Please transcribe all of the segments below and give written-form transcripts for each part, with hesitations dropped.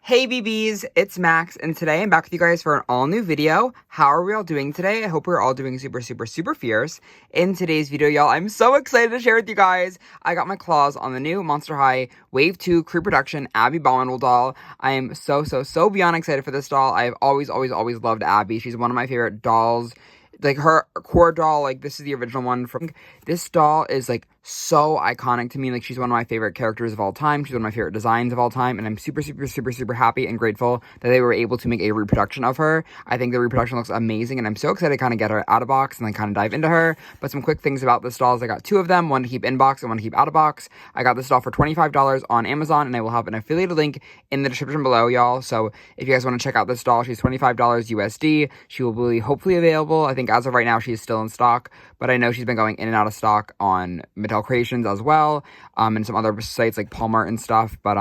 Hey BBs, it's Max, and today I'm back with you guys for an all-new video. How are we all doing today? I hope we're all doing super fierce. In today's video, y'all, I'm so excited to share with you guys. I got my claws on the new Monster High Wave 2 Creeproduction Abbey Bominable doll. I am so beyond excited for this doll. I've always loved Abbey. She's one of my favorite dolls. Like, her core doll, like, this is the original one from... This doll is, like, so iconic to me. Like, she's one of my favorite characters of all time. She's one of my favorite designs of all time. And I'm super happy and grateful that they were able to make a reproduction of her. I think the reproduction looks amazing. And I'm so excited to kind of get her out of box and then kind of dive into her. But some quick things about this doll is I got two of them. One to keep in box and one to keep out of box. I got this doll for $25 on Amazon. And I will have an affiliated link in the description below, y'all. So if you guys want to check out this doll, she's $25 USD. She will be hopefully available. I think as of right now, she is still in stock. But I know she's been going in and out of stock on Mattel Creations as well, and some other sites like Palmart and stuff. But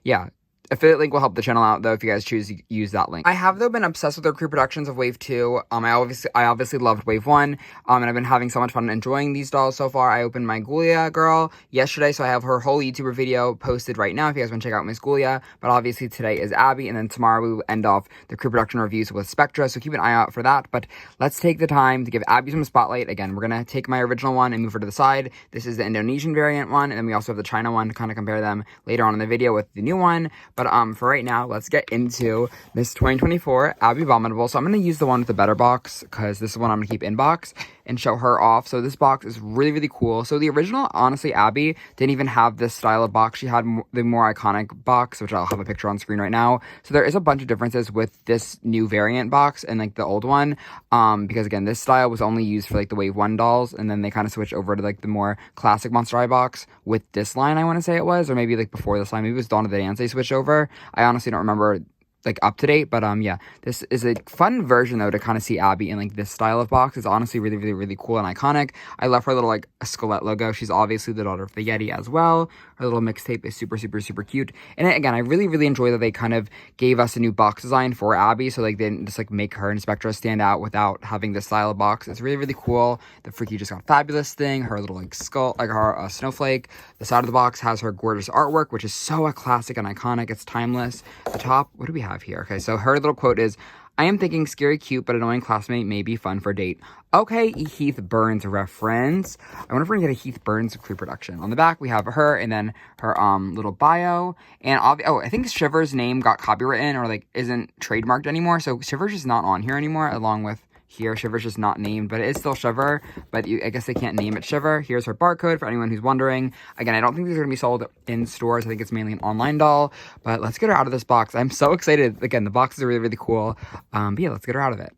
yeah, affiliate link will help the channel out though if you guys choose to use that link. I have though been obsessed with their Creeproductions of Wave 2. I obviously loved Wave 1, and I've been having so much fun enjoying these dolls so far. I opened my Ghoulia girl yesterday, so I have her whole YouTuber video posted right now if you guys want to check out Miss Ghoulia. But obviously today is Abbey, and then tomorrow we will end off the Creeproduction reviews with Spectra, so keep an eye out for that. But let's take the time to give Abbey some spotlight. Again, we're gonna take my original one and move her to the side. This is the Indonesian variant one, and then we also have the China one to kind of compare them later on in the video with the new one. But for right now, let's get into Miss 2024 Abbey Bominable. So I'm going to use the one with the better box because this is one I'm going to keep in box and show her off. So this box is really cool. So the original, honestly, Abbey didn't even have this style of box. She had the more iconic box, which I'll have a picture on screen right now. So there is a bunch of differences with this new variant box and like the old one, because again, this style was only used for like the Wave 1 dolls, and then they kind of switched over to like the more classic Monster High box with this line, I want to say it was, or maybe like before this line, maybe it was Dawn of the Dance they switched over. I honestly don't remember like up to date, but yeah, this is a fun version though to kind of see Abbey in like this style of box. It's honestly really cool and iconic. I love her little like skelette logo. She's obviously the daughter of the Yeti as well. Her little mixtape is super cute. And again, I really enjoy that they kind of gave us a new box design for Abbey, so like they didn't just like make her and Spectra stand out without having this style of box. It's really cool. The Freaky Just Got Fabulous thing, her little like skull, like her snowflake. The side of the box has her gorgeous artwork, which is so classic and iconic. It's timeless. The top, what do we have here? Okay, so her little quote is, "I am thinking scary, cute, but annoying classmate may be fun for a date." Okay, Heath Burns reference. I wonder if we're gonna get a Heath Burns Creeproduction. On the back, we have her and then her little bio. And I think Shiver's name got copywritten or like isn't trademarked anymore. So Shiver's just not on here anymore, along with here. Shiver's just not named, but it is still Shiver. But I guess they can't name it Shiver. Here's her barcode for anyone who's wondering. Again, I don't think these are going to be sold in stores. I think it's mainly an online doll. But let's get her out of this box. I'm so excited. Again, the boxes are really cool. But yeah, let's get her out of it.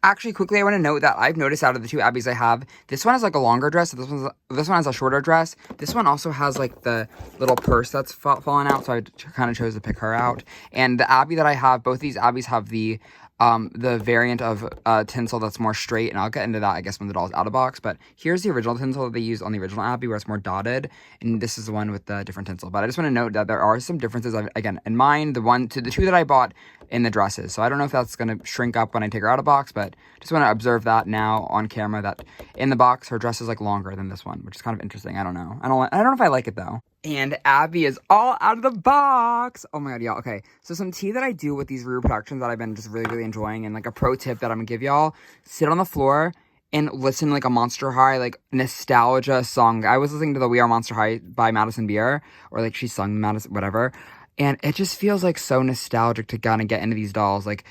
Actually, quickly, I want to note that I've noticed out of the two Abbeys I have, this one has like a longer dress, so this one has a shorter dress. This one also has like the little purse that's fallen out, so I kind of chose to pick her out. And the Abbey that I have, both these Abbeys have the variant of tinsel that's more straight, and I'll get into that, I guess, when the doll's out of box. But here's the original tinsel that they used on the original Abbey, where it's more dotted, and this is the one with the different tinsel. But I just want to note that there are some differences, again, in mine, the two that I bought in the dresses. So I don't know if that's going to shrink up when I take her out of box, but just want to observe that now on camera, that in the box, her dress is like longer than this one, which is kind of interesting. I don't know. I don't know if I like it though. And Abbey is all out of the box. Oh my god, y'all. Okay, so some tea that I do with these reproductions that I've been just really enjoying, and like a pro tip that I'm gonna give y'all: sit on the floor and listen to like a Monster High like nostalgia song. I was listening to the We Are Monster High by Madison Beer, or like she sung Madison whatever, and it just feels like so nostalgic to kind of get into these dolls, like,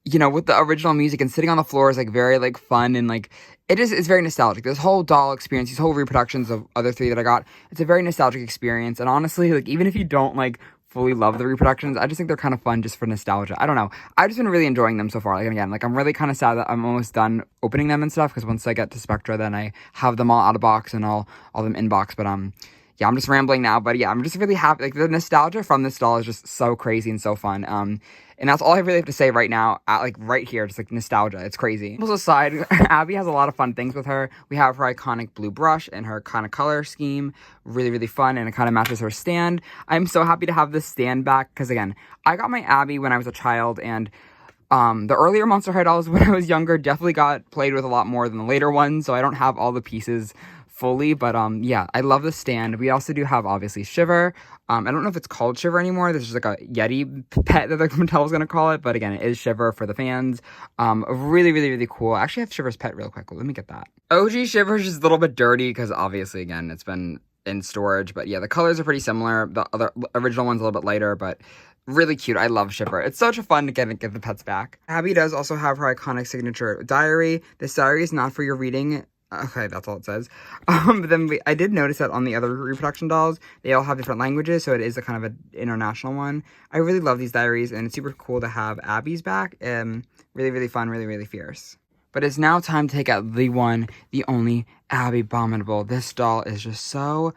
you know, with the original music, and sitting on the floor is like very like fun, and like it's very nostalgic. This whole doll experience, these whole reproductions of other three that I got, it's a very nostalgic experience. And honestly, like, even if you don't like fully love the reproductions, I just think they're kind of fun just for nostalgia. I don't know. I've just been really enjoying them so far. Like, again, like, I'm really kind of sad that I'm almost done opening them and stuff, because once I get to Spectra, then I have them all out of box and all them in box. But yeah, I'm just rambling now, but yeah, I'm just really happy. Like, the nostalgia from this doll is just so crazy and so fun. And that's all I really have to say right now, like right here, just like nostalgia. It's crazy. Also aside, Abbey has a lot of fun things with her. We have her iconic blue brush and her kind of color scheme. Really fun, and it kind of matches her stand. I'm so happy to have this stand back, because again, I got my Abbey when I was a child, and the earlier Monster High dolls when I was younger definitely got played with a lot more than the later ones, so I don't have all the pieces fully, but yeah, I love the stand. We also do have obviously Shiver. I don't know if it's called Shiver anymore. This is like a Yeti pet that the Mattel's gonna call it, but again, it is Shiver for the fans. Really, really, really cool. I actually have Shiver's pet real quick. Let me get that. OG Shiver's just a little bit dirty because obviously, again, it's been in storage, but yeah, the colors are pretty similar. The other original one's a little bit lighter, but really cute. I love Shiver. It's such a fun to get the pets back. Abbey does also have her iconic signature diary. This diary is not for your reading. Okay, that's all it says. But then I did notice that on the other reproduction dolls, they all have different languages, so it is a kind of an international one. I really love these diaries, and it's super cool to have Abbey's back. Really, really fun, really, really fierce. But it's now time to take out the one, the only Abbey Bominable. This doll is just so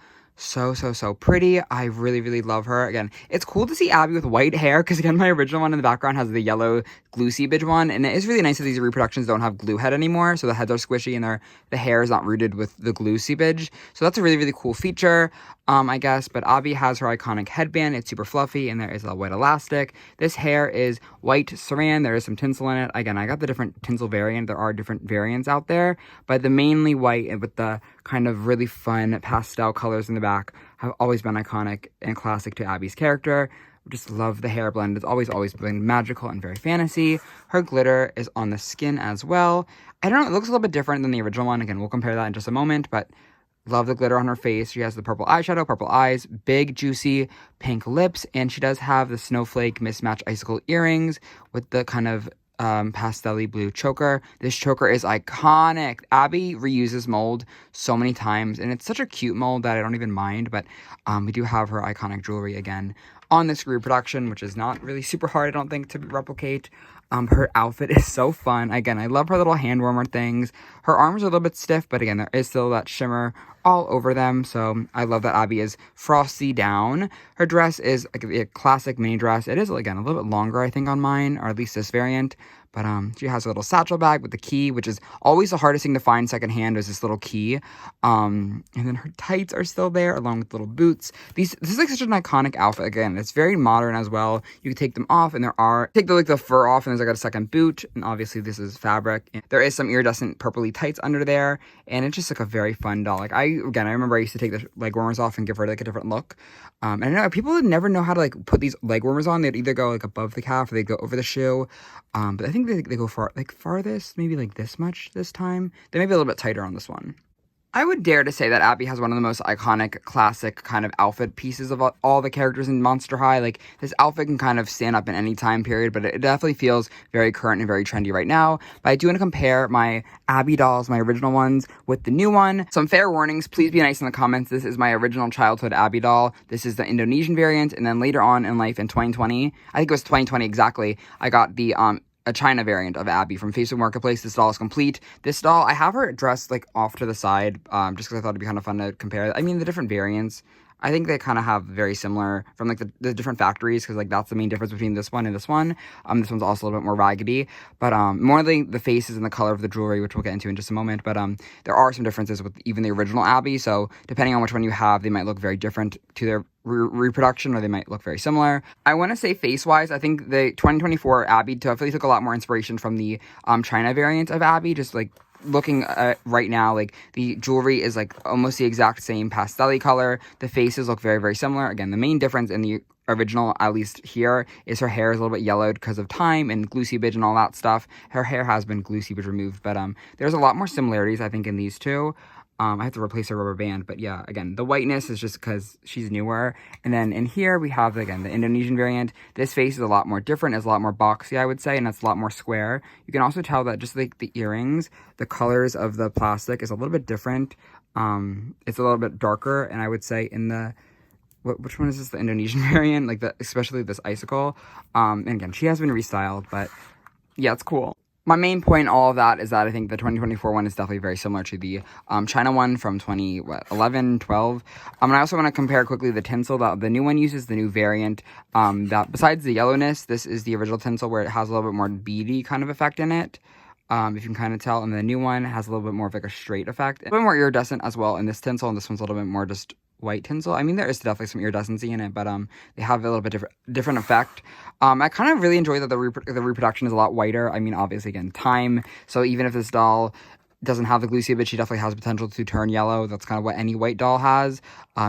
pretty. I really love her. Again, it's cool to see Abbey with white hair because again, my original one in the background has the yellow glue seepage one, and it is really nice that these reproductions don't have glue head anymore, so the heads are squishy and the hair is not rooted with the glue seepage. So that's a really cool feature, I guess. But Abbey has her iconic headband. It's super fluffy, and there is a white elastic. This hair is white saran. There is some tinsel in it. Again, I got the different tinsel variant. There are different variants out there, but the mainly white with the kind of really fun pastel colors in the back have always been iconic and classic to Abbey's character. Just love the hair blend. It's always been magical and very fantasy. Her glitter is on the skin as well. I don't know, it looks a little bit different than the original one. Again, we'll compare that in just a moment, but love the glitter on her face. She has the purple eyeshadow, purple eyes, big, juicy pink lips, and she does have the snowflake mismatch icicle earrings with the kind of pastel-y blue choker. This choker is iconic. Abbey reuses mold so many times, and it's such a cute mold that I don't even mind, but we do have her iconic jewelry again on this reproduction, which is not really super hard, I don't think, to replicate. Her outfit is so fun. Again, I love her little hand warmer things. Her arms are a little bit stiff, but again, there is still that shimmer all over them. So I love that Abbey is frosty down. Her dress is a classic mini dress. It is, again, a little bit longer, I think, on mine, or at least this variant. But she has a little satchel bag with the key, which is always the hardest thing to find secondhand, is this little key. And then her tights are still there, along with little boots. This is like such an iconic outfit. Again, it's very modern as well. You can take them off, and take the fur off, and there's like a second boot. And obviously, this is fabric. And there is some iridescent purpley tights under there, and it's just like a very fun doll. Like I remember I used to take the leg warmers off and give her like a different look. And I know people would never know how to like put these leg warmers on. They'd either go like above the calf or they'd go over the shoe. But I think they go farthest, maybe like this much this time. They may be a little bit tighter on this one. I would dare to say that Abbey has one of the most iconic, classic kind of outfit pieces of all the characters in Monster High. Like, this outfit can kind of stand up in any time period, but it definitely feels very current and very trendy right now. But I do want to compare my Abbey dolls, my original ones, with the new one. Some fair warnings, please be nice in the comments. This is my original childhood Abbey doll. This is the Indonesian variant, and then later on in life in 2020, I think it was 2020 exactly, I got the a China variant of Abbey from Facebook Marketplace. This doll is complete. This doll, I have her dressed like off to the side, just because I thought it'd be kind of fun to compare. I mean, the different variants, I think they kind of have very similar from like the different factories, because like that's the main difference between this one and this one. This one's also a little bit more raggedy, but more the faces and the color of the jewelry, which we'll get into in just a moment. But there are some differences with even the original Abbey, so depending on which one you have, they might look very different to their reproduction, or they might look very similar. I want to say face-wise, I think the 2024 Abbey definitely took a lot more inspiration from the China variant of Abbey. Just like looking right now, like the jewelry is like almost the exact same pastel-y color. The faces look very similar. Again, the main difference in the original, at least here, is her hair is a little bit yellowed because of time and glue seepage and all that stuff. Her hair has been glue seepage removed, but there's a lot more similarities, I think, in these two. I have to replace her rubber band, but yeah, again, the whiteness is just because she's newer. And then in here, we have, again, the Indonesian variant. This face is a lot more different. It's a lot more boxy, I would say, and it's a lot more square. You can also tell that just like the earrings, the colors of the plastic is a little bit different. It's a little bit darker, and I would say in the... which one is this? The Indonesian variant? Like, especially this icicle. And again, she has been restyled, but yeah, it's cool. My main point in all of that is that I think the 2024 one is definitely very similar to the China one from 2011, 12. And I also want to compare quickly the tinsel that the new one uses, the new variant. That besides the yellowness, this is the original tinsel where it has a little bit more beady kind of effect in it. If you can kind of tell. And the new one has a little bit more of like a straight effect. A little bit more iridescent as well in this tinsel, and this one's a little bit more just white tinsel. I mean, there is definitely some iridescency in it, but they have a little bit different effect. I kind of really enjoy that the reproduction is a lot whiter. I mean, obviously, again, time. So even if this doll doesn't have the ghoulia, but she definitely has potential to turn yellow. That's kind of what any white doll has,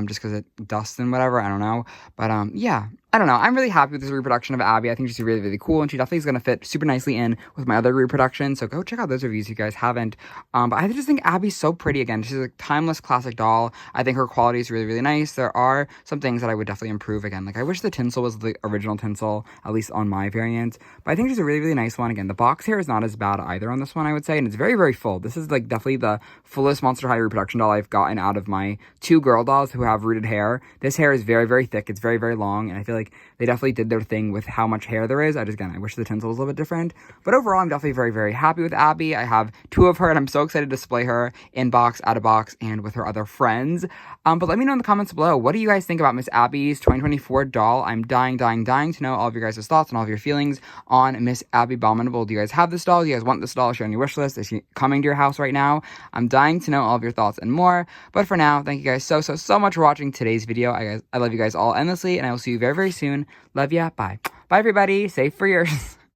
just because it dusts and whatever. I don't know. But yeah, I don't know. I'm really happy with this reproduction of Abbey. I think she's really, really cool, and she definitely is going to fit super nicely in with my other reproduction. So go check out those reviews if you guys haven't. But I just think Abbey's so pretty. Again, she's a timeless classic doll. I think her quality is really, really nice. There are some things that I would definitely improve. Again, like I wish the tinsel was the original tinsel, at least on my variant. But I think she's a really, really nice one. Again, the box hair is not as bad either on this one, I would say, and it's very, very full. This is like definitely the fullest Monster High reproduction doll I've gotten out of my 2 girl dolls who have rooted hair. This hair is very, very thick. It's very, very long, and I feel like they definitely did their thing with how much hair there is. I wish the tinsel was a little bit different. But overall, I'm definitely very, very happy with Abbey. I have 2 of her, and I'm so excited to display her in box, out of box, and with her other friends. But let me know in the comments below, what do you guys think about Miss Abbey's 2024 doll? I'm dying to know all of your guys' thoughts and all of your feelings on Miss Abbey Bominable. Do you guys have this doll? Do you guys want this doll? Is she on your wish list? Is she coming to your house right now? I'm dying to know all of your thoughts and more. But for now, thank you guys so much for watching today's video. I love you guys all endlessly, and I will see you very, very soon. Love ya. Bye. Bye, everybody. Safe for yours.